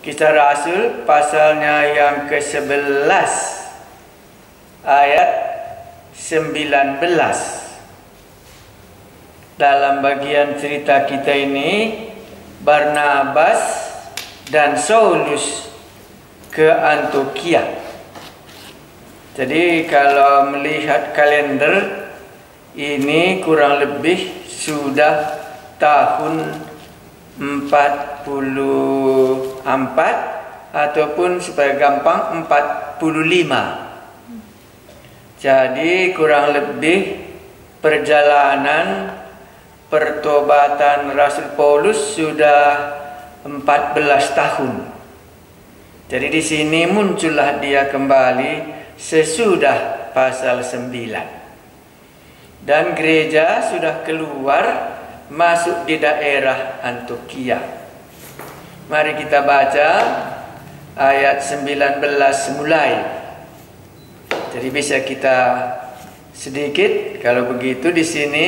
Kisah Rasul pasalnya yang ke-11 ayat 19. Dalam bagian cerita kita ini, Barnabas dan Saulus ke Antiokhia. Jadi kalau melihat kalender ini kurang lebih sudah tahun 44 ataupun supaya gampang 45. Jadi kurang lebih perjalanan pertobatan Rasul Paulus sudah 14 tahun. Jadi di sini muncullah dia kembali sesudah pasal 9. Dan gereja sudah keluar masuk di daerah Antiokhia. Mari kita baca ayat 19 mulai. Jadi bisa kita sedikit, kalau begitu di sini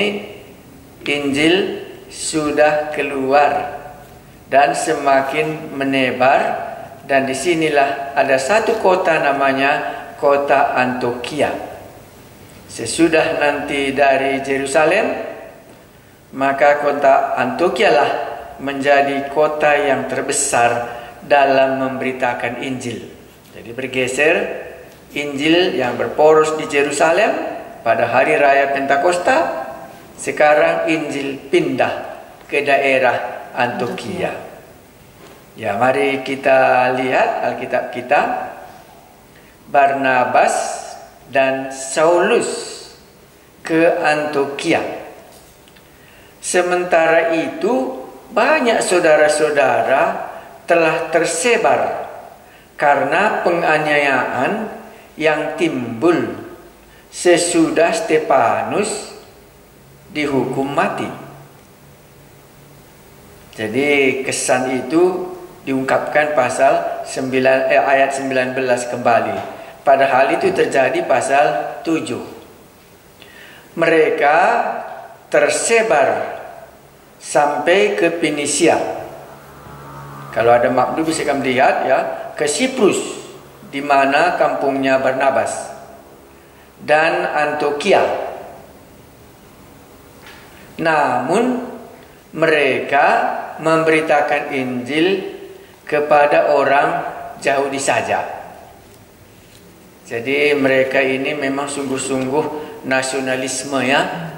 Injil sudah keluar dan semakin menebar, dan disinilah ada satu kota namanya kota Antiokhia. Sesudah nanti dari Yerusalem, maka kota Antiokhia lah menjadi kota yang terbesar dalam memberitakan Injil. Jadi bergeser Injil yang berporos di Yerusalem pada hari raya Pentakosta, sekarang Injil pindah ke daerah Antiokhia. Ya, mari kita lihat Alkitab kita. Barnabas dan Saulus ke Antiokhia. Sementara itu banyak saudara-saudara telah tersebar karena penganiayaan yang timbul sesudah Stefanus dihukum mati. Jadi kesan itu diungkapkan pasal 9, ayat 19 kembali. Padahal itu terjadi pasal 7. Mereka tersebar sampai ke Fenisia. Kalau ada map itu bisa kamu lihat ya, ke Siprus di mana kampungnya Barnabas, dan Antiokhia. Namun mereka memberitakan Injil kepada orang Yahudi saja. Jadi mereka ini memang sungguh-sungguh nasionalisme ya.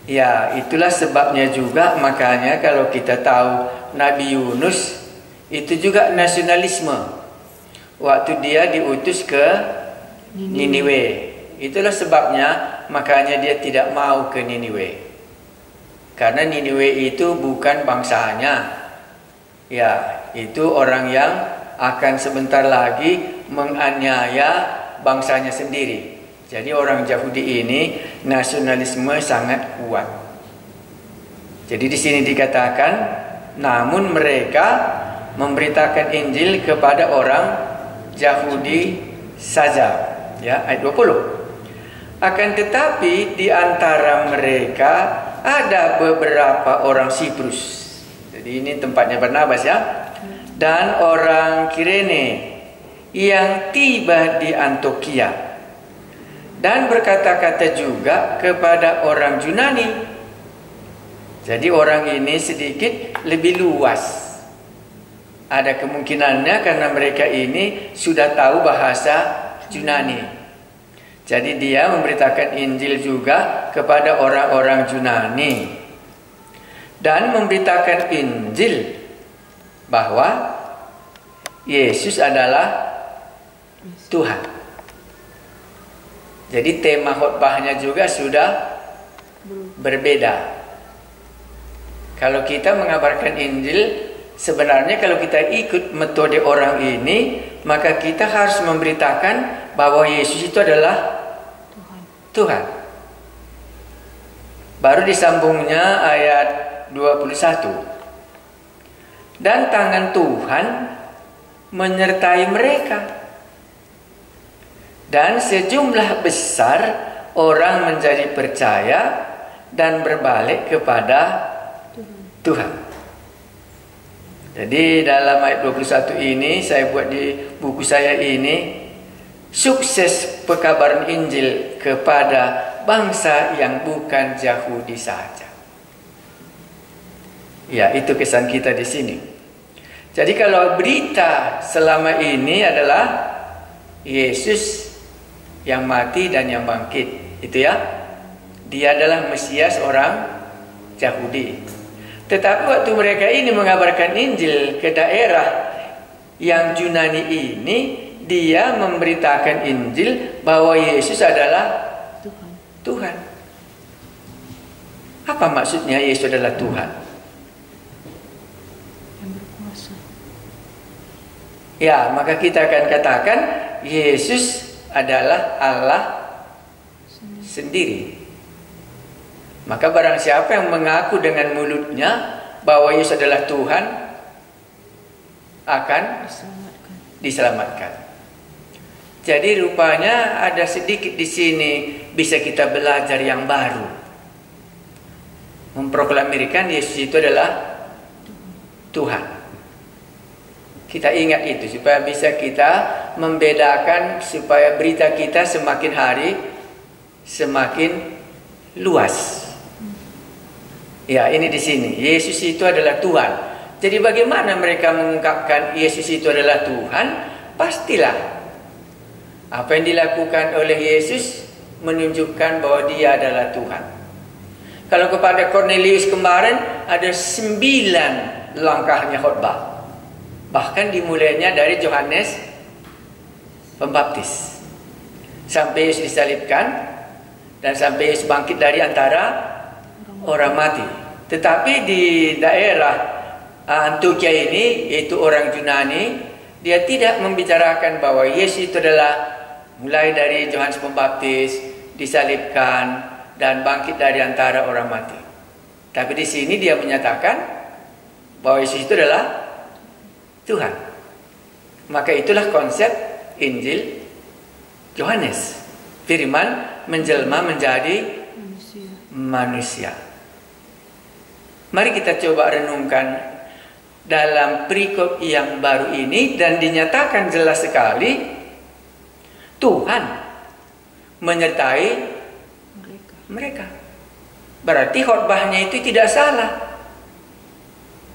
Ya, itulah sebabnya juga makanya kalau kita tahu Nabi Yunus itu juga nasionalisme. Waktu dia diutus ke Niniwe. Itulah sebabnya makanya dia tidak mau ke Niniwe. Karena Niniwe itu bukan bangsanya. Ya, itu orang yang akan sebentar lagi menganiaya bangsanya sendiri. Jadi orang Yahudi ini nasionalisme sangat kuat. Jadi di sini dikatakan, namun mereka memberitakan Injil kepada orang Yahudi saja. Ya, ayat 20. Akan tetapi di antara mereka ada beberapa orang Siprus. Jadi ini tempatnya Barnabas ya. Dan orang Kirene yang tiba di Antiokhia. Dan berkata-kata juga kepada orang Yunani. Jadi orang ini sedikit lebih luas. Ada kemungkinannya karena mereka ini sudah tahu bahasa Yunani. Jadi dia memberitakan Injil juga kepada orang-orang Yunani. Dan memberitakan Injil bahwa Yesus adalah Tuhan. Jadi tema khotbahnya juga sudah berbeda. Kalau kita mengabarkan Injil, sebenarnya kalau kita ikut metode orang ini, maka kita harus memberitakan bahwa Yesus itu adalah Tuhan. Baru disambungnya ayat 21. Dan tangan Tuhan menyertai mereka. Dan sejumlah besar orang menjadi percaya dan berbalik kepada Tuhan. Jadi dalam ayat 21 ini saya buat di buku saya ini, sukses pekabaran Injil kepada bangsa yang bukan Yahudi saja. Ya, itu kesan kita di sini. Jadi kalau berita selama ini adalah Yesus yang mati dan yang bangkit, itu ya. Dia adalah Mesias orang Yahudi. Tetapi waktu mereka ini mengabarkan Injil ke daerah yang Yunani ini, dia memberitakan Injil bahwa Yesus adalah Tuhan. Apa maksudnya Yesus adalah Tuhan? Yang berkuasa. Ya, maka kita akan katakan Yesus adalah Allah sendiri. Maka barang siapa yang mengaku dengan mulutnya bahwa Yesus adalah Tuhan akan diselamatkan. Jadi rupanya ada sedikit di sini bisa kita belajar yang baru. Memproklamirkan Yesus itu adalah Tuhan. Kita ingat itu supaya bisa kita membedakan, supaya berita kita semakin hari semakin luas. Ya, ini di sini. Yesus itu adalah Tuhan. Jadi bagaimana mereka mengungkapkan Yesus itu adalah Tuhan? Pastilah apa yang dilakukan oleh Yesus menunjukkan bahwa dia adalah Tuhan. Kalau kepada Cornelius kemarin ada 9 langkahnya khotbah. Bahkan dimulainya dari Yohanes Pembaptis sampai Yesus disalibkan dan sampai Yesus bangkit dari antara orang mati. Tetapi di daerah Antioquia ini, yaitu orang Yunani, dia tidak membicarakan bahwa Yesus itu adalah mulai dari Yohanes Pembaptis, disalibkan dan bangkit dari antara orang mati. Tapi di sini dia menyatakan bahwa Yesus itu adalah Tuhan. Maka itulah konsep Injil Yohanes. Firman menjelma menjadi manusia. Mari kita coba renungkan dalam perikop yang baru ini, dan dinyatakan jelas sekali Tuhan menyertai mereka. Berarti khotbahnya itu tidak salah.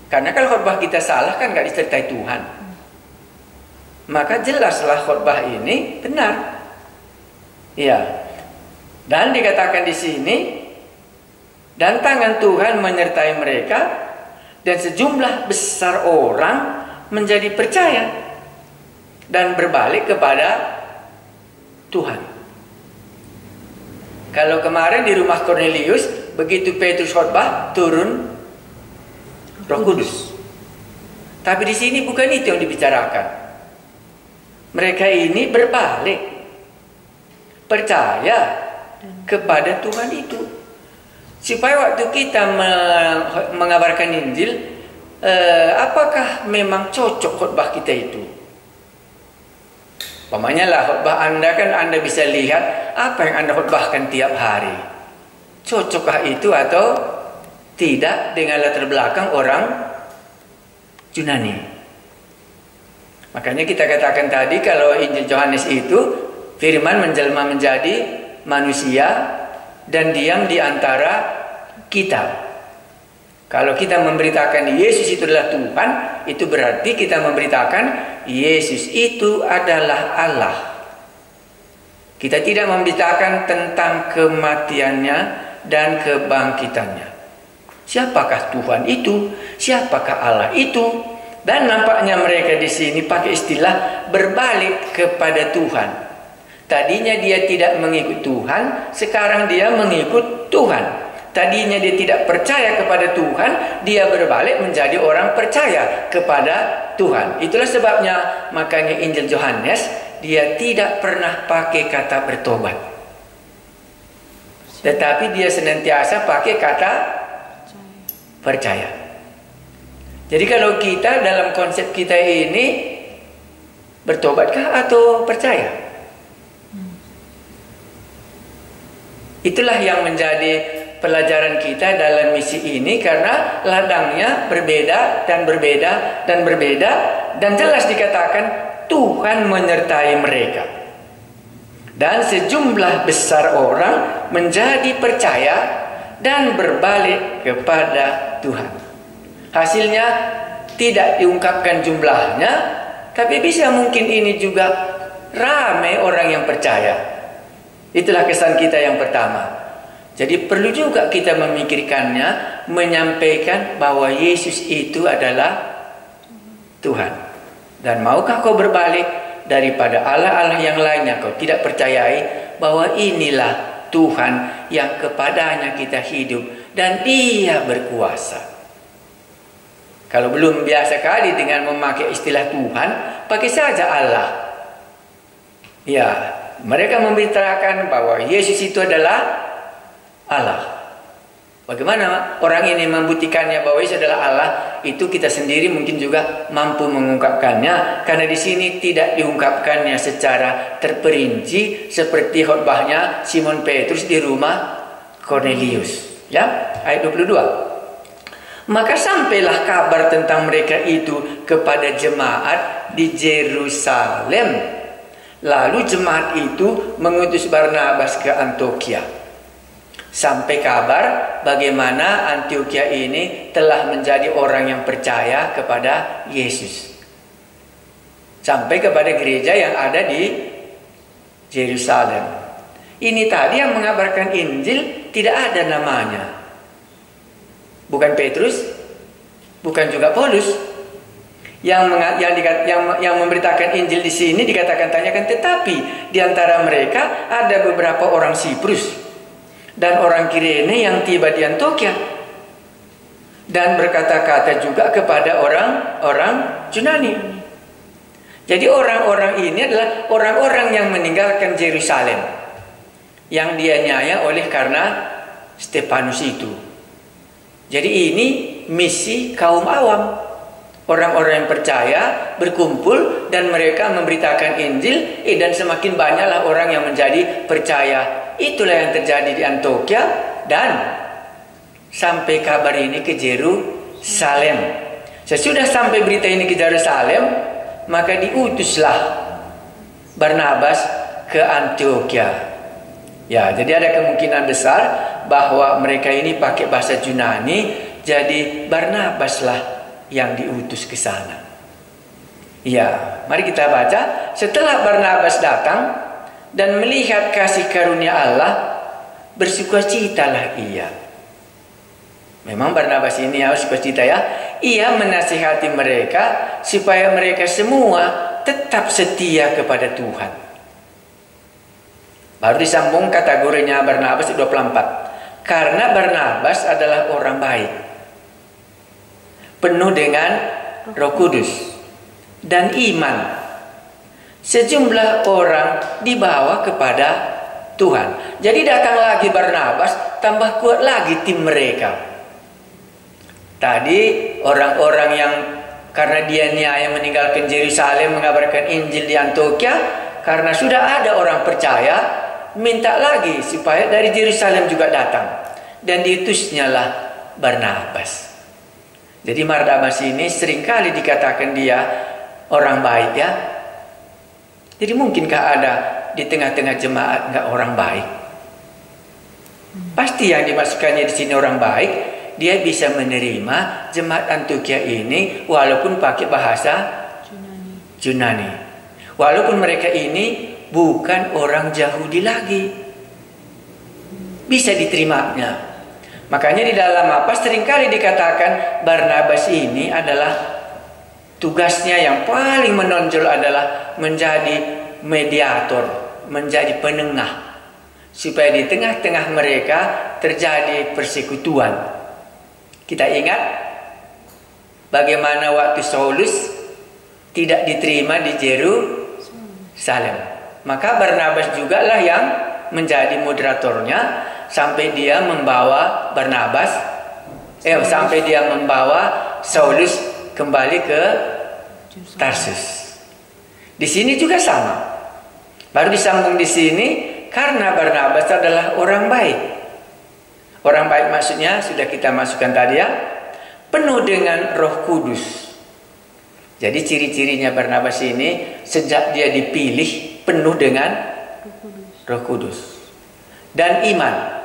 Karena kalau khotbah kita salah kan nggak disertai Tuhan. Maka jelaslah khotbah ini benar. Ya. Dan dikatakan di sini, dan tangan Tuhan menyertai mereka, dan sejumlah besar orang menjadi percaya dan berbalik kepada Tuhan. Kalau kemarin di rumah Cornelius, begitu Petrus khotbah, turun Roh Kudus. Tapi di sini bukan itu yang dibicarakan. Mereka ini berbalik, percaya kepada Tuhan itu. Supaya waktu kita mengabarkan Injil, apakah memang cocok khotbah kita itu? Umpamanya lah khotbah Anda kan Anda bisa lihat apa yang Anda khotbahkan tiap hari. Cocokkah itu atau tidak dengan latar belakang orang Yunani? Makanya kita katakan tadi kalau Injil Yohanes itu firman menjelma menjadi manusia dan diam di antara kita. Kalau kita memberitakan Yesus itu adalah Tuhan, itu berarti kita memberitakan Yesus itu adalah Allah. Kita tidak memberitakan tentang kematiannya dan kebangkitannya. Siapakah Tuhan itu? Siapakah Allah itu? Dan nampaknya mereka di sini pakai istilah berbalik kepada Tuhan. Tadinya dia tidak mengikut Tuhan, sekarang dia mengikut Tuhan. Tadinya dia tidak percaya kepada Tuhan, dia berbalik menjadi orang percaya kepada Tuhan. Itulah sebabnya makanya Injil Yohanes dia tidak pernah pakai kata bertobat, tetapi dia senantiasa pakai kata percaya. Jadi kalau kita dalam konsep kita ini bertobatkah atau percaya? Itulah yang menjadi pelajaran kita dalam misi ini, karena ladangnya berbeda dan berbeda dan berbeda, dan jelas dikatakan Tuhan menyertai mereka. Dan sejumlah besar orang menjadi percaya dan berbalik kepada Tuhan. Hasilnya tidak diungkapkan jumlahnya, tapi bisa mungkin ini juga ramai orang yang percaya. Itulah kesan kita yang pertama. Jadi perlu juga kita memikirkannya, menyampaikan bahwa Yesus itu adalah Tuhan. Dan maukah kau berbalik daripada Allah-Allah yang lainnya kau tidak percayai, bahwa inilah Tuhan yang kepadanya kita hidup dan Dia berkuasa. Kalau belum biasa kali dengan memakai istilah Tuhan, pakai saja Allah. Ya, mereka memberitakan bahwa Yesus itu adalah Allah. Bagaimana orang ini membuktikannya bahwa Yesus adalah Allah? Itu kita sendiri mungkin juga mampu mengungkapkannya, karena di sini tidak diungkapkannya secara terperinci seperti khotbahnya Simon Petrus di rumah Cornelius. Ya, ayat 22. Maka sampailah kabar tentang mereka itu kepada jemaat di Yerusalem. Lalu jemaat itu mengutus Barnabas ke Antiokhia. Sampai kabar bagaimana Antiokhia ini telah menjadi orang yang percaya kepada Yesus. Sampai kepada gereja yang ada di Yerusalem. Ini tadi yang mengabarkan Injil tidak ada namanya. Bukan Petrus, bukan juga Paulus. Yang memberitakan Injil di sini dikatakan tanyakan, tetapi di antara mereka ada beberapa orang Siprus dan orang Kirene yang tiba di Antiokhia dan berkata-kata juga kepada orang Yunani. Jadi orang-orang ini adalah orang-orang yang meninggalkan Yerusalem, yang dianiaya oleh karena Stefanus itu. Jadi ini misi kaum awam. Orang-orang yang percaya berkumpul dan mereka memberitakan Injil, dan semakin banyaklah orang yang menjadi percaya. Itulah yang terjadi di Antiokhia, dan sampai kabar ini ke Yerusalem. Sesudah sampai berita ini ke Yerusalem, maka diutuslah Barnabas ke Antiokhia. Ya, jadi ada kemungkinan besar bahwa mereka ini pakai bahasa Yunani, jadi Barnabaslah yang diutus ke sana. Ya, mari kita baca. Setelah Barnabas datang dan melihat kasih karunia Allah, bersukacitalah ia. Memang Barnabas ini harus sukacita ya. Ia menasihati mereka supaya mereka semua tetap setia kepada Tuhan. Baru disambung kategorinya Barnabas 24. Karena Barnabas adalah orang baik, penuh dengan Roh Kudus dan iman. Sejumlah orang dibawa kepada Tuhan. Jadi datang lagi Barnabas, tambah kuat lagi tim mereka. Tadi orang-orang yang karena dia niaya meninggalkan Yerusalem mengabarkan Injil di Antiokhia, karena sudah ada orang percaya, minta lagi supaya dari Yerusalem juga datang, dan diutusnyalah Barnabas. Jadi Barnabas ini seringkali dikatakan dia orang baik ya. Jadi mungkinkah ada di tengah-tengah jemaat nggak orang baik? Pasti yang dimasukkannya di sini orang baik. Dia bisa menerima jemaat Antiokhia ini walaupun pakai bahasa Yunani. Walaupun mereka ini bukan orang Yahudi lagi, bisa diterimanya. Makanya di dalam apa seringkali dikatakan Barnabas ini adalah tugasnya yang paling menonjol adalah menjadi mediator, menjadi penengah, supaya di tengah-tengah mereka terjadi persekutuan. Kita ingat bagaimana waktu Saulus tidak diterima di Yerusalem. Maka Barnabas juga lah yang menjadi moderatornya sampai dia membawa sampai dia membawa Saulus kembali ke Tarsus. Di sini juga sama. Baru disambung di sini karena Barnabas adalah orang baik. Orang baik maksudnya sudah kita masukkan tadi ya, penuh dengan Roh Kudus. Jadi ciri-cirinya Barnabas ini sejak dia dipilih penuh dengan Roh Kudus dan iman.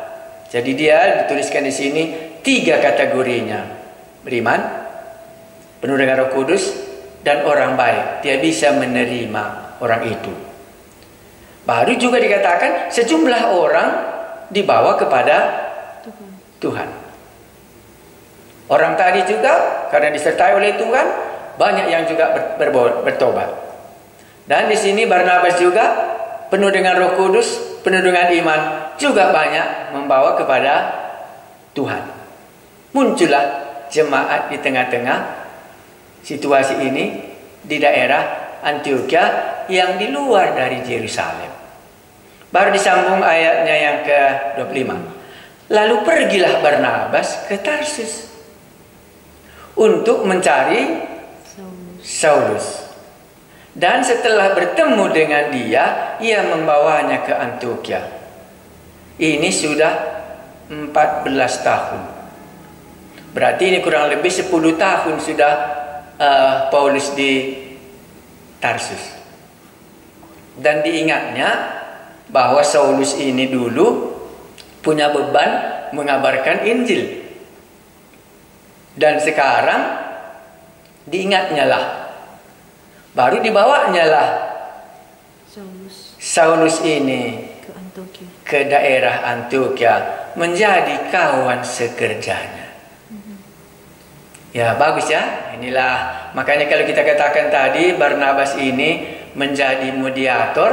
Jadi dia dituliskan di sini 3 kategorinya: beriman, penuh dengan Roh Kudus, dan orang baik. Dia bisa menerima orang itu. Baru juga dikatakan sejumlah orang dibawa kepada Tuhan. Orang tadi juga karena disertai oleh Tuhan, banyak yang juga bertobat. Dan di sini Barnabas juga penuh dengan Roh Kudus, penuh dengan iman, juga banyak membawa kepada Tuhan. Muncullah jemaat di tengah-tengah situasi ini di daerah Antioquia yang di luar dari Yerusalem. Baru disambung ayatnya yang ke-25. Lalu pergilah Barnabas ke Tarsus untuk mencari Saulus. Dan setelah bertemu dengan dia, ia membawanya ke Antioquia. Ini sudah 14 tahun. Berarti ini kurang lebih 10 tahun sudah Paulus di Tarsus. Dan diingatnya bahwa Saulus ini dulu punya beban mengabarkan Injil. Dan sekarang diingatnya lah, baru dibawanya lah Saulus ini ke daerah Antioquia menjadi kawan sekerjanya. Ya bagus ya. Inilah makanya kalau kita katakan tadi Barnabas ini menjadi moderator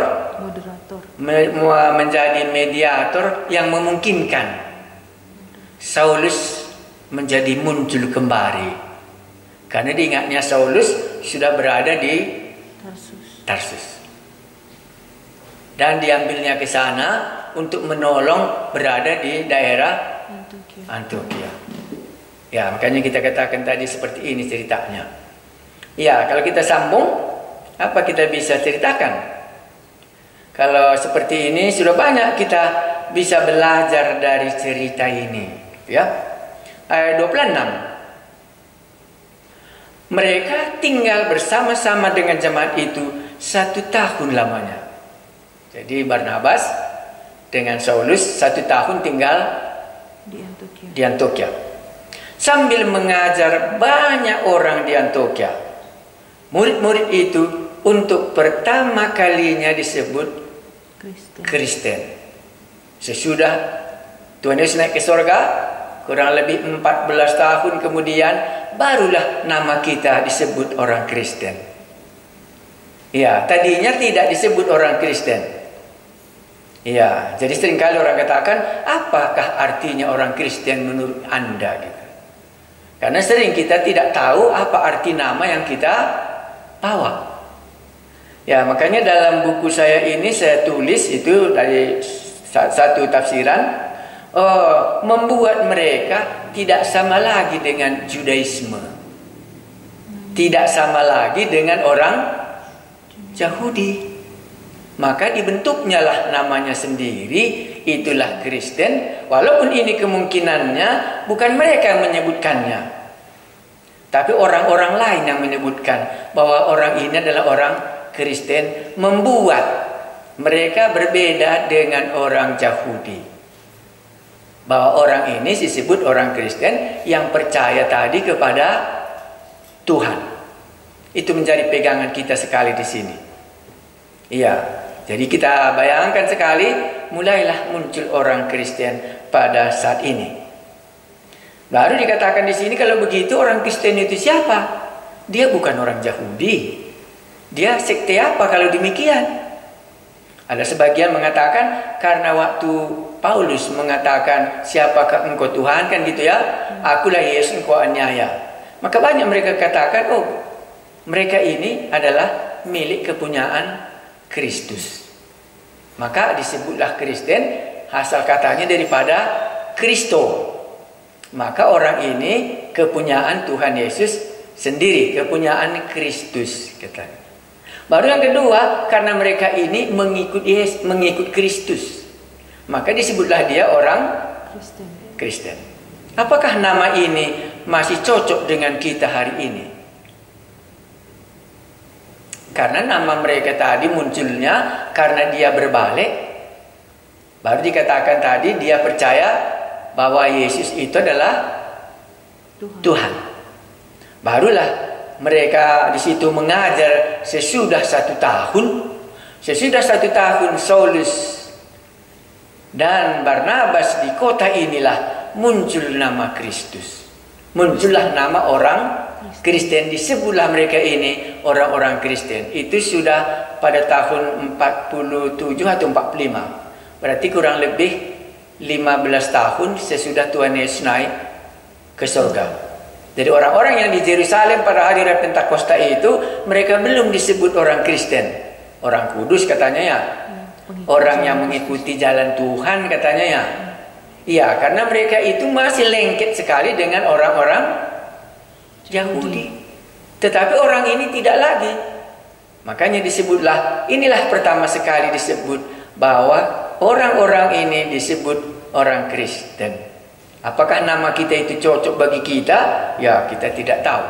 yang memungkinkan Saulus menjadi muncul kembali. Karena diingatnya Saulus sudah berada di Tarsus. Dan diambilnya ke sana untuk menolong berada di daerah Antioquia. Ya, makanya kita katakan tadi seperti ini ceritanya. Ya, kalau kita sambung, apa kita bisa ceritakan? Kalau seperti ini sudah banyak kita bisa belajar dari cerita ini. Ya, ayat 26. Mereka tinggal bersama-sama dengan jemaat itu 1 tahun lamanya. Jadi Barnabas dengan Saulus 1 tahun tinggal di Antioquia. Sambil mengajar banyak orang di Antioquia. Murid-murid itu untuk pertama kalinya disebut Kristen. Sesudah Tuhan Yesus naik ke surga, kurang lebih 14 tahun kemudian, barulah nama kita disebut orang Kristen. Ya, tadinya tidak disebut orang Kristen. Ya, jadi seringkali orang katakan, apakah artinya orang Kristen menurut Anda? Gitu. Karena sering kita tidak tahu apa arti nama yang kita bawa. Ya, makanya dalam buku saya ini saya tulis itu dari satu tafsiran, membuat mereka tidak sama lagi dengan Judaisme, tidak sama lagi dengan orang Yahudi. Maka dibentuknya lah namanya sendiri, itulah Kristen. Walaupun ini kemungkinannya bukan mereka yang menyebutkannya, tapi orang-orang lain yang menyebutkan bahwa orang ini adalah orang Kristen, membuat mereka berbeda dengan orang Yahudi. Bahwa orang ini disebut orang Kristen yang percaya tadi kepada Tuhan. Itu menjadi pegangan kita sekali di sini. Iya, jadi kita bayangkan sekali, mulailah muncul orang Kristen pada saat ini. Baru dikatakan di sini kalau begitu orang Kristen itu siapa? Dia bukan orang Yahudi. Dia sekte apa kalau demikian? Ada sebagian mengatakan karena waktu Paulus mengatakan siapakah engkau Tuhan, kan gitu ya, akulah Yesus engkau aniaya. Maka banyak mereka katakan, oh mereka ini adalah milik kepunyaan Kristus. Maka disebutlah Kristen, asal katanya daripada Kristo. Maka orang ini kepunyaan Tuhan Yesus sendiri, kepunyaan Kristus katanya. Baru yang kedua, karena mereka ini mengikut Kristus, maka disebutlah dia orang Kristen. Apakah nama ini masih cocok dengan kita hari ini? Karena nama mereka tadi munculnya karena dia berbalik. Baru dikatakan tadi dia percaya bahwa Yesus itu adalah Tuhan. Barulah mereka di situ mengajar sesudah 1 tahun. Sesudah 1 tahun Saulus dan Barnabas di kota inilah muncul nama Kristus. Muncullah nama orang Kristen, disebutlah mereka ini orang-orang Kristen. Itu sudah pada tahun 47 atau 45. Berarti kurang lebih 15 tahun sesudah Tuhan Yesus naik ke surga. Jadi orang-orang yang di Yerusalem pada hari Raya Pentakosta itu mereka belum disebut orang Kristen. Orang kudus katanya ya. Orang yang mengikuti jalan Tuhan katanya ya. Iya, karena mereka itu masih lengket sekali dengan orang-orang Yahudi. Tetapi orang ini tidak lagi. Makanya disebutlah, inilah pertama sekali disebut bahwa orang-orang ini disebut orang Kristen. Apakah nama kita itu cocok bagi kita? Ya, kita tidak tahu.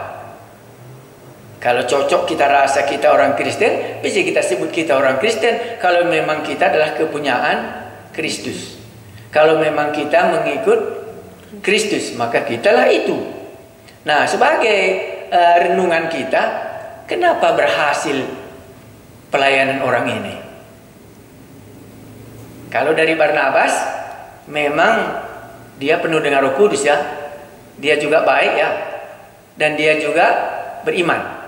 Kalau cocok kita rasa kita orang Kristen, bisa kita sebut kita orang Kristen kalau memang kita adalah kepunyaan Kristus. Kalau memang kita mengikut Kristus, maka kitalah itu. Nah, sebagai renungan kita, kenapa berhasil pelayanan orang ini? Kalau dari Barnabas, memang dia penuh dengan Roh Kudus ya. Dia juga baik ya. Dan dia juga beriman.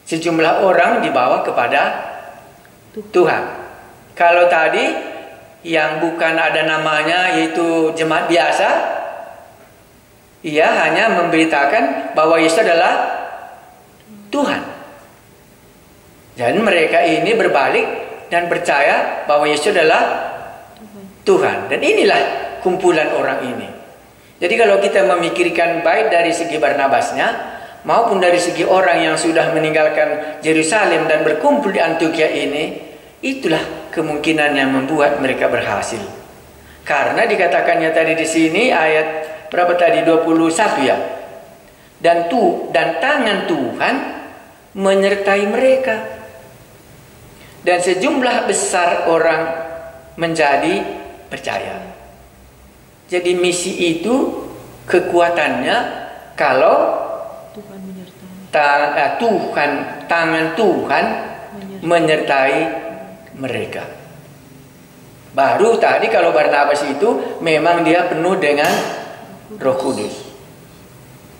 Sejumlah orang dibawa kepada Tuhan. Kalau tadi yang bukan ada namanya yaitu jemaat biasa, ia hanya memberitakan bahwa Yesus adalah Tuhan. Dan mereka ini berbalik dan percaya bahwa Yesus adalah Tuhan. Dan inilah kumpulan orang ini. Jadi kalau kita memikirkan baik dari segi Barnabasnya maupun dari segi orang yang sudah meninggalkan Yerusalem dan berkumpul di Antioquia ini, itulah kemungkinan yang membuat mereka berhasil. Karena dikatakannya tadi di sini ayat berapa tadi, 21 ya. Dan tangan Tuhan menyertai mereka. Dan sejumlah besar orang menjadi percaya. Jadi misi itu kekuatannya kalau tangan Tuhan menyertai mereka. Baru tadi kalau Barnabas itu memang dia penuh dengan Roh Kudus.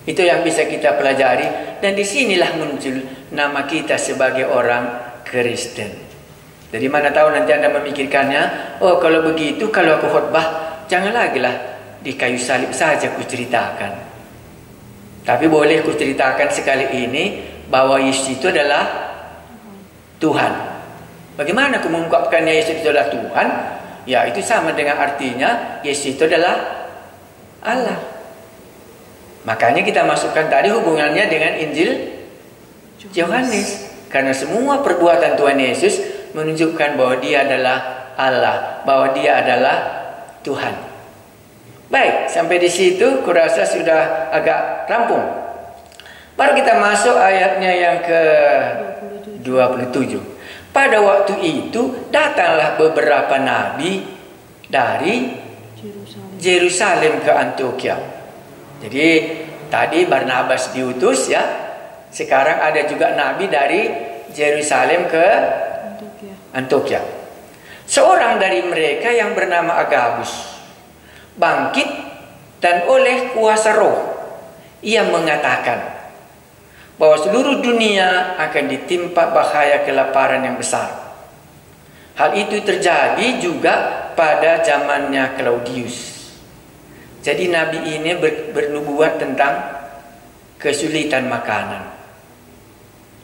Itu yang bisa kita pelajari. Dan disinilah muncul nama kita sebagai orang Kristen. Jadi mana tahu nanti Anda memikirkannya, oh kalau begitu kalau aku khotbah jangan lagi lah di kayu salib saja kuceritakan. Tapi boleh kuceritakan sekali ini bahwa Yesus itu adalah Tuhan. Bagaimana aku mengungkapkannya Yesus itu adalah Tuhan? Ya itu sama dengan artinya Yesus itu adalah Allah. Makanya kita masukkan tadi hubungannya dengan Injil Yohanes. Karena semua perbuatan Tuhan Yesus menunjukkan bahwa dia adalah Allah, bahwa dia adalah Tuhan. Baik, sampai di situ kurasa sudah agak rampung. Baru kita masuk ayatnya yang ke-27. Pada waktu itu datanglah beberapa nabi dari Yerusalem ke Antioquia. Jadi tadi Barnabas diutus ya. Sekarang ada juga nabi dari Yerusalem ke Antioquia. Seorang dari mereka yang bernama Agabus bangkit dan oleh kuasa roh ia mengatakan bahwa seluruh dunia akan ditimpa bahaya kelaparan yang besar. Hal itu terjadi juga pada zamannya Claudius. Jadi nabi ini bernubuat tentang kesulitan makanan.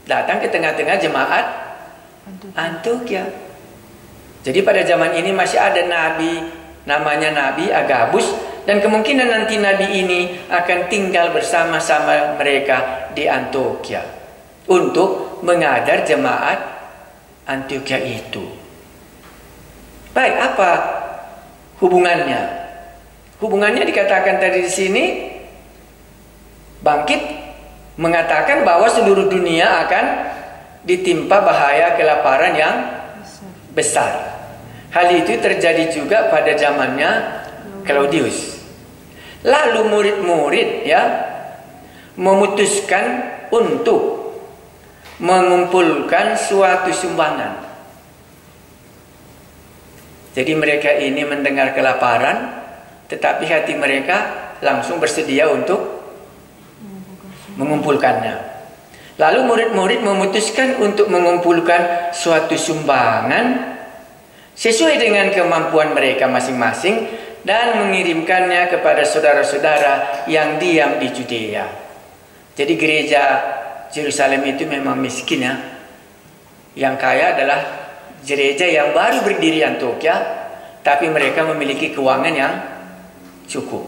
Datang ke tengah-tengah jemaat Antioquia. Jadi pada zaman ini masih ada nabi, namanya Nabi Agabus. Dan kemungkinan nanti nabi ini akan tinggal bersama-sama mereka di Antioquia untuk mengajar jemaat Antioquia itu. Baik, apa hubungannya? Hubungannya dikatakan tadi di sini, bangkit mengatakan bahwa seluruh dunia akan ditimpa bahaya kelaparan yang besar. Hal itu terjadi juga pada zamannya Claudius. Lalu murid-murid memutuskan untuk mengumpulkan suatu sumbangan. Jadi mereka ini mendengar kelaparan, tetapi hati mereka langsung bersedia untuk mengumpulkannya. Lalu murid-murid memutuskan untuk mengumpulkan suatu sumbangan sesuai dengan kemampuan mereka masing-masing dan mengirimkannya kepada saudara-saudara yang diam di Judea. Jadi gereja Yerusalem itu memang miskin ya. Yang kaya adalah gereja yang baru berdiri Antioquia, tapi mereka memiliki keuangan yang cukup.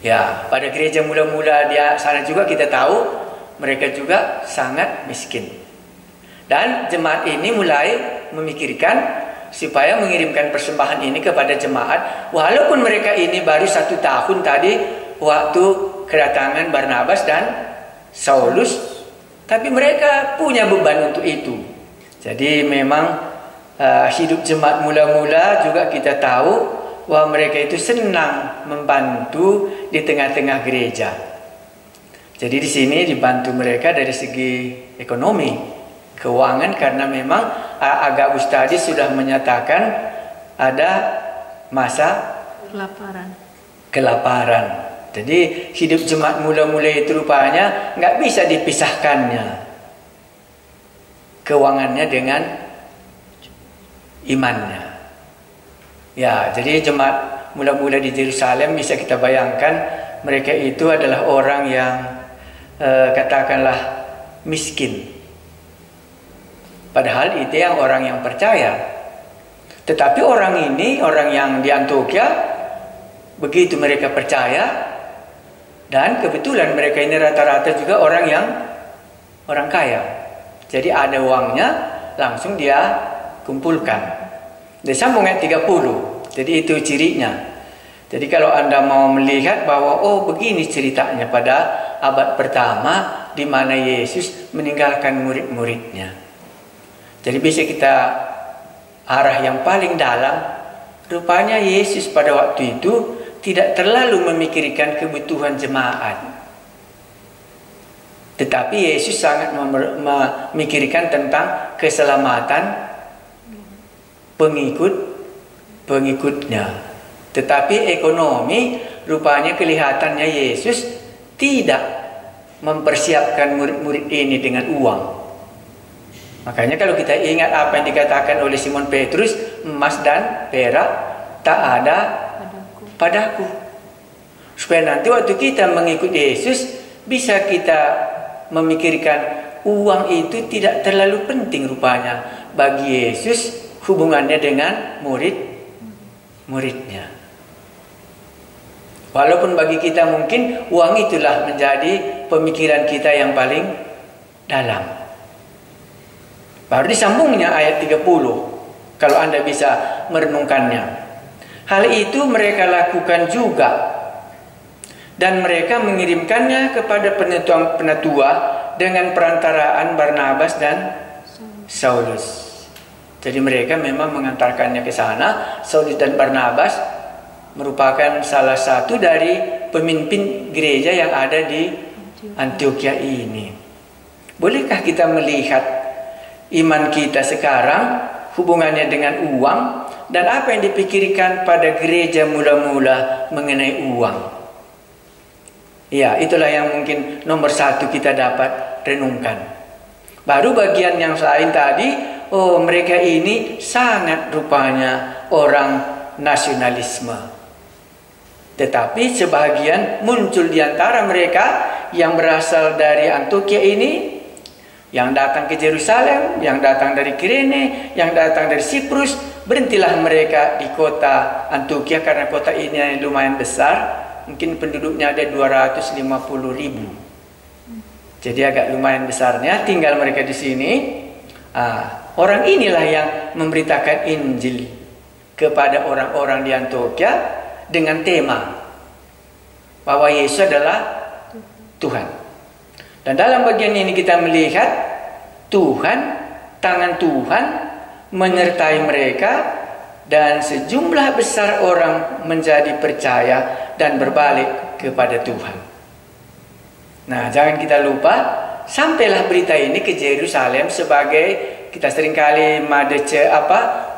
Ya, pada gereja mula-mula di sana juga kita tahu mereka juga sangat miskin. Dan jemaat ini mulai memikirkan supaya mengirimkan persembahan ini kepada jemaat, walaupun mereka ini baru 1 tahun tadi waktu kedatangan Barnabas dan Saulus, tapi mereka punya beban untuk itu. Jadi memang hidup jemaat mula-mula juga kita tahu bahwa mereka itu senang membantu di tengah-tengah gereja. Jadi di sini dibantu mereka dari segi ekonomi, keuangan, karena memang Agabus tadi sudah menyatakan ada masa kelaparan. Jadi hidup jemaat mula-mula itu rupanya nggak bisa dipisahkannya keuangannya dengan imannya. Ya, jadi jemaat mula-mula di Yerusalem bisa kita bayangkan mereka itu adalah orang yang katakanlah miskin. Padahal itu yang orang yang percaya. Tetapi orang ini, orang yang di Antioquia, begitu mereka percaya, dan kebetulan mereka ini rata-rata juga orang kaya. Jadi ada uangnya, langsung dia kumpulkan. Disambung ayat 30. Jadi itu cirinya. Jadi kalau Anda mau melihat bahwa begini ceritanya pada abad pertama di mana Yesus meninggalkan murid-muridnya. Jadi bisa kita arah yang paling dalam, rupanya Yesus pada waktu itu tidak terlalu memikirkan kebutuhan jemaat. Tetapi Yesus sangat memikirkan tentang keselamatan pengikutnya. Tetapi ekonomi, rupanya kelihatannya Yesus tidak mempersiapkan murid-murid ini dengan uang. Makanya kalau kita ingat apa yang dikatakan oleh Simon Petrus, emas dan perak tak ada padaku. Supaya nanti waktu kita mengikut Yesus, bisa kita memikirkan uang itu tidak terlalu penting rupanya bagi Yesus, hubungannya dengan murid-muridnya. Walaupun bagi kita mungkin uang itulah menjadi pemikiran kita yang paling dalam. Baru disambungnya ayat 30, kalau Anda bisa merenungkannya. Hal itu mereka lakukan juga, dan mereka mengirimkannya kepada penatua dengan perantaraan Barnabas dan Saulus. Jadi mereka memang mengantarkannya ke sana. Saulus dan Barnabas merupakan salah satu dari pemimpin gereja yang ada di Antioquia ini. Bolehkah kita melihat iman kita sekarang, hubungannya dengan uang, dan apa yang dipikirkan pada gereja mula-mula mengenai uang? Ya, itulah yang mungkin nomor 1 kita dapat renungkan. Baru bagian yang lain tadi, mereka ini sangat rupanya orang nasionalisme. Tetapi sebagian muncul di antara mereka yang berasal dari Antioquia ini, yang datang ke Yerusalem, yang datang dari Kirene, yang datang dari Siprus. Berhentilah mereka di kota Antioquia karena kota ini lumayan besar. Mungkin penduduknya ada 250.000. Jadi agak lumayan besarnya. Tinggal mereka di sini. Orang inilah yang memberitakan Injil kepada orang-orang di Antioquia dengan tema bahwa Yesus adalah Tuhan. Dan dalam bagian ini kita melihat tangan Tuhan menyertai mereka, dan sejumlah besar orang menjadi percaya dan berbalik kepada Tuhan. Nah, jangan kita lupa, sampailah berita ini ke Yerusalem sebagai, kita seringkali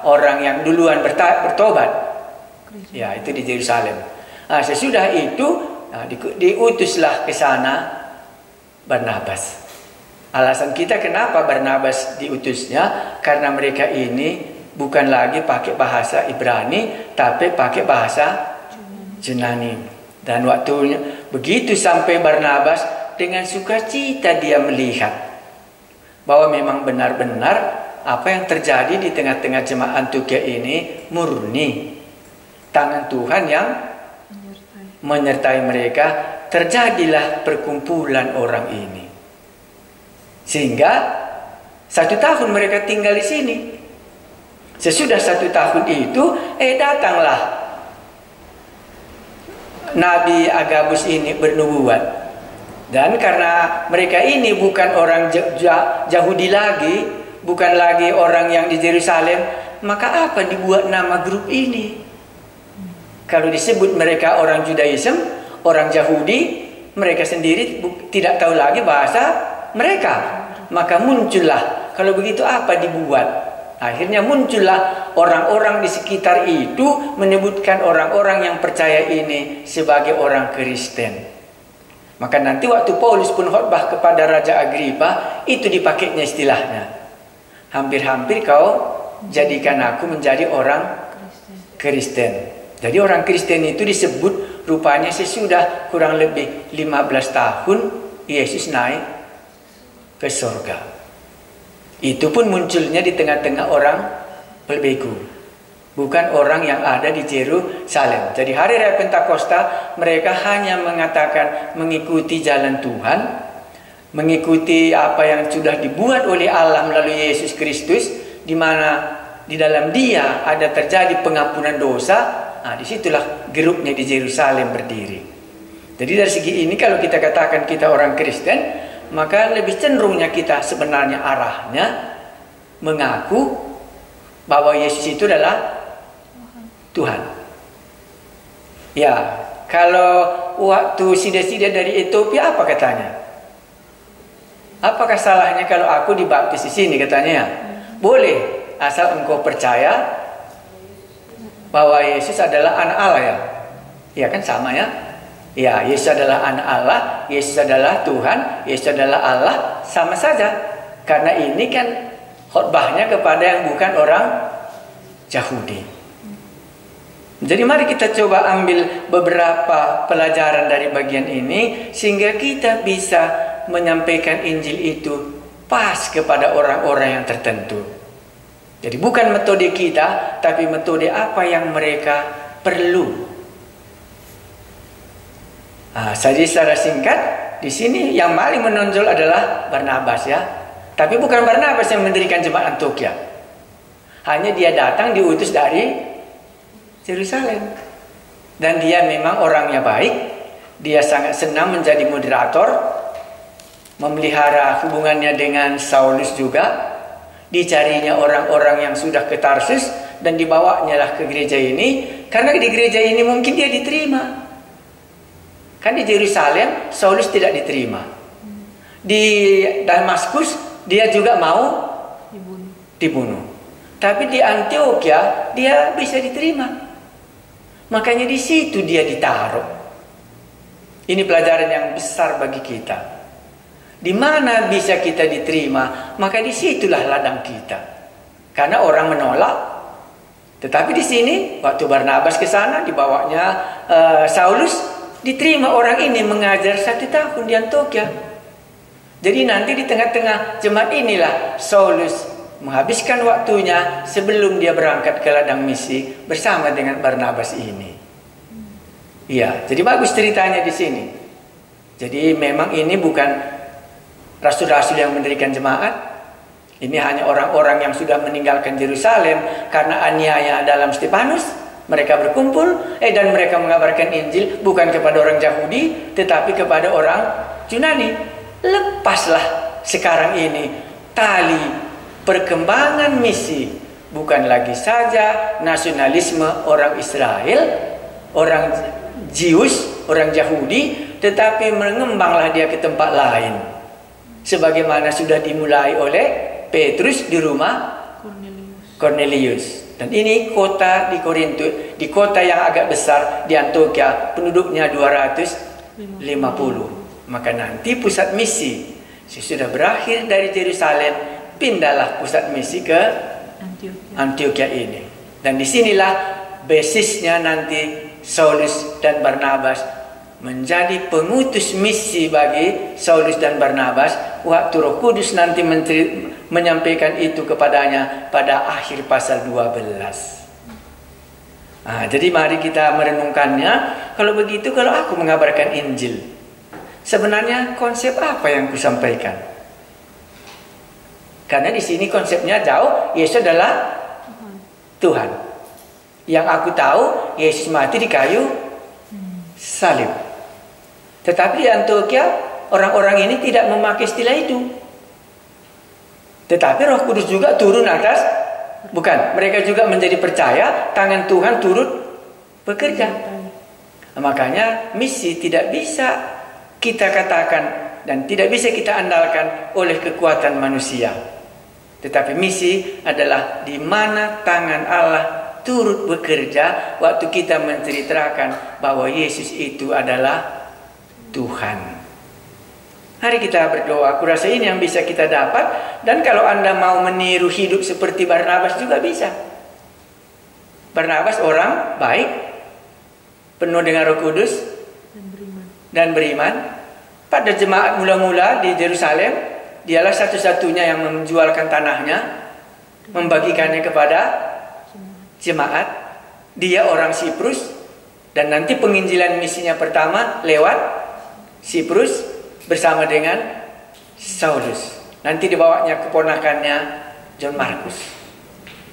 orang yang duluan bertobat. Ya, itu di Yerusalem. Nah, sesudah itu diutuslah ke sana Barnabas. Alasan kita kenapa Barnabas diutusnya, karena mereka ini bukan lagi pakai bahasa Ibrani, tapi pakai bahasa Yunani. Dan waktunya begitu sampai Barnabas, dengan sukacita dia melihat bahwa memang benar-benar apa yang terjadi di tengah-tengah jemaat Antiokhia ini murni tangan Tuhan yang menyertai mereka. Terjadilah perkumpulan orang ini, sehingga 1 tahun mereka tinggal di sini. Sesudah 1 tahun itu, datanglah Nabi Agabus ini bernubuat. Dan karena mereka ini bukan orang Yahudi lagi, bukan lagi orang yang di Yerusalem, maka apa dibuat nama grup ini? Kalau disebut mereka orang Judaism, orang Yahudi, mereka sendiri tidak tahu lagi bahasa mereka. Maka muncullah, kalau begitu apa dibuat? Akhirnya muncullah orang-orang di sekitar itu menyebutkan orang-orang yang percaya ini sebagai orang Kristen. Maka nanti waktu Paulus pun khotbah kepada Raja Agripa, itu dipakainya istilahnya, hampir-hampir kau jadikan aku menjadi orang Kristen. Jadi orang Kristen itu disebut rupanya sesudah kurang lebih 15 tahun Yesus naik ke surga. Itu pun munculnya di tengah-tengah orang berbegu, bukan orang yang ada di Yerusalem. Jadi hari raya Pentakosta mereka hanya mengatakan mengikuti jalan Tuhan, mengikuti apa yang sudah dibuat oleh Allah melalui Yesus Kristus, di mana di dalam Dia ada terjadi pengampunan dosa. Nah, disitulah grupnya di Yerusalem berdiri. Jadi dari segi ini kalau kita katakan kita orang Kristen, maka lebih cenderungnya kita sebenarnya arahnya mengaku bahwa Yesus itu adalah Tuhan. Ya, kalau waktu sida-sida dari Ethiopia apa katanya? Apakah salahnya kalau aku dibaptis di sini katanya? Boleh, asal engkau percaya bahwa Yesus adalah anak Allah ya. Ya kan sama ya. Ya, Yesus adalah anak Allah, Yesus adalah Tuhan, Yesus adalah Allah, sama saja. Karena ini kan khotbahnya kepada yang bukan orang Yahudi. Jadi mari kita coba ambil beberapa pelajaran dari bagian ini, sehingga kita bisa menyampaikan Injil itu pas kepada orang-orang yang tertentu. Jadi bukan metode kita, tapi metode apa yang mereka perlu. Jadi secara singkat, di sini yang paling menonjol adalah Barnabas ya. Tapi bukan Barnabas yang mendirikan jemaat Antiokhia. Hanya dia datang diutus dari Yerusalem. Dan dia memang orangnya baik. Dia sangat senang menjadi moderator, memelihara hubungannya dengan Saulus juga. Dicarinya orang-orang yang sudah ke Tarsus dan dibawanya lah ke gereja ini, karena di gereja ini mungkin dia diterima. Kan di Yerusalem Saulus tidak diterima. Di Damaskus dia juga mau dibunuh. Tapi di Antiokhia dia bisa diterima. Makanya di situ dia ditaruh. Ini pelajaran yang besar bagi kita. Di mana bisa kita diterima, maka disitulah ladang kita. Karena orang menolak. Tetapi di sini waktu Barnabas ke sana dibawanya Saulus, diterima orang ini mengajar 1 tahun di Antiokhia. Jadi nanti di tengah-tengah jemaat inilah Saulus menghabiskan waktunya sebelum dia berangkat ke ladang misi bersama dengan Barnabas ini. Iya, jadi bagus ceritanya di sini. Jadi memang ini bukan rasul-rasul yang mendirikan jemaat. Ini hanya orang-orang yang sudah meninggalkan Yerusalem karena aniaya dalam Stefanus. Mereka berkumpul dan mereka mengabarkan Injil bukan kepada orang Yahudi tetapi kepada orang Yunani. Lepaslah sekarang ini tali perkembangan misi, bukan lagi saja nasionalisme orang Israel, orang Zeus, orang Yahudi, tetapi mengembanglah dia ke tempat lain. Sebagaimana sudah dimulai oleh Petrus di rumah Cornelius. Dan ini kota di Korintus, di kota yang agak besar di Antioquia, penduduknya 250. Maka nanti pusat misi sesudah berakhir dari Yerusalem, pindahlah pusat misi ke Antioquia ini. Dan disinilah basisnya nanti Saulus dan Barnabas menjadi pengutus misi bagi Saulus dan Barnabas waktu Roh Kudus nanti menyampaikan itu kepadanya pada akhir pasal 12. Jadi mari kita merenungkannya. Kalau begitu, kalau aku mengabarkan Injil, sebenarnya konsep apa yang kusampaikan? Karena di sini konsepnya jauh, Yesus adalah Tuhan. Yang aku tahu, Yesus mati di kayu salib. Tetapi di Antioquia, orang-orang ini tidak memakai istilah itu. Tetapi Roh Kudus juga turun atas, bukan, mereka juga menjadi percaya tangan Tuhan turut bekerja. Makanya misi tidak bisa kita katakan dan tidak bisa kita andalkan oleh kekuatan manusia. Tetapi misi adalah di mana tangan Allah turut bekerja waktu kita menceritakan bahwa Yesus itu adalah Tuhan. Mari kita berdoa. Aku rasa ini yang bisa kita dapat. Dan kalau Anda mau meniru hidup seperti Barnabas juga bisa. Barnabas orang baik, penuh dengan Roh Kudus dan beriman. Pada jemaat mula-mula di Yerusalem, dialah satu-satunya yang menjualkan tanahnya, membagikannya kepada jemaat. Dia orang Siprus, dan nanti penginjilan misinya pertama lewat Siprus bersama dengan Saulus. Nanti dibawanya keponakannya John Markus.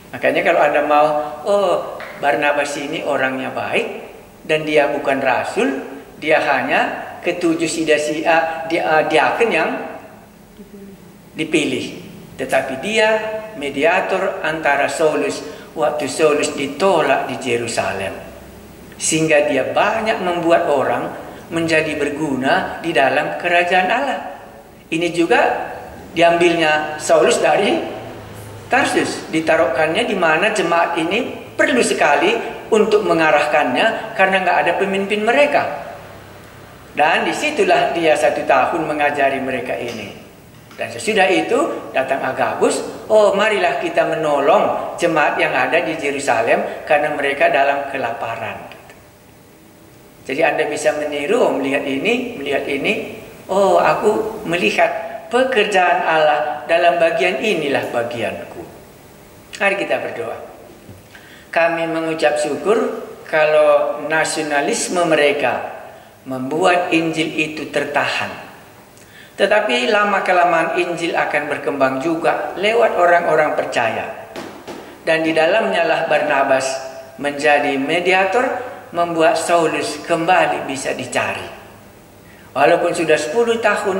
Makanya kalau Anda mau, Barnabas ini orangnya baik dan dia bukan rasul, dia hanya ketujuh diaken yang dipilih. Tetapi dia mediator antara Saulus waktu Saulus ditolak di Yerusalem. Sehingga dia banyak membuat orang menjadi berguna di dalam kerajaan Allah. Ini juga diambilnya Saulus dari Tarsus, ditaruhkannya di mana jemaat ini perlu sekali untuk mengarahkannya karena nggak ada pemimpin mereka. Dan disitulah dia 1 tahun mengajari mereka ini. Dan sesudah itu datang Agabus, marilah kita menolong jemaat yang ada di Yerusalem karena mereka dalam kelaparan. Jadi Anda bisa meniru, melihat ini, aku melihat pekerjaan Allah dalam bagian inilah bagianku. Mari kita berdoa. Kami mengucap syukur kalau nasionalisme mereka membuat Injil itu tertahan. Tetapi lama-kelamaan Injil akan berkembang juga lewat orang-orang percaya. Dan di dalamnya lah Barnabas menjadi mediator, membuat Saulus kembali bisa dicari. Walaupun sudah 10 tahun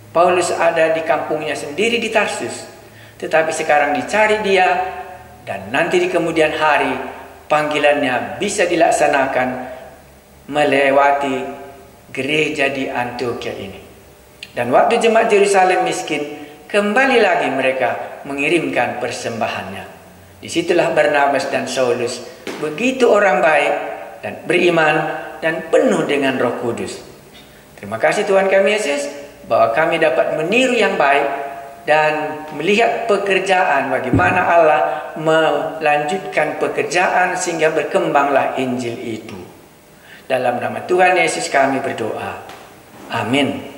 Paulus ada di kampungnya sendiri di Tarsus, tetapi sekarang dicari dia, dan nanti di kemudian hari panggilannya bisa dilaksanakan melewati gereja di Antioquia ini. Dan waktu jemaat Yerusalem miskin, kembali lagi mereka mengirimkan persembahannya. Disitulah Barnabas dan Saulus begitu orang baik dan beriman dan penuh dengan Roh Kudus. Terima kasih Tuhan kami Yesus bahwa kami dapat meniru yang baik dan melihat pekerjaan bagaimana Allah melanjutkan pekerjaan sehingga berkembanglah Injil itu. Dalam nama Tuhan Yesus kami berdoa. Amin.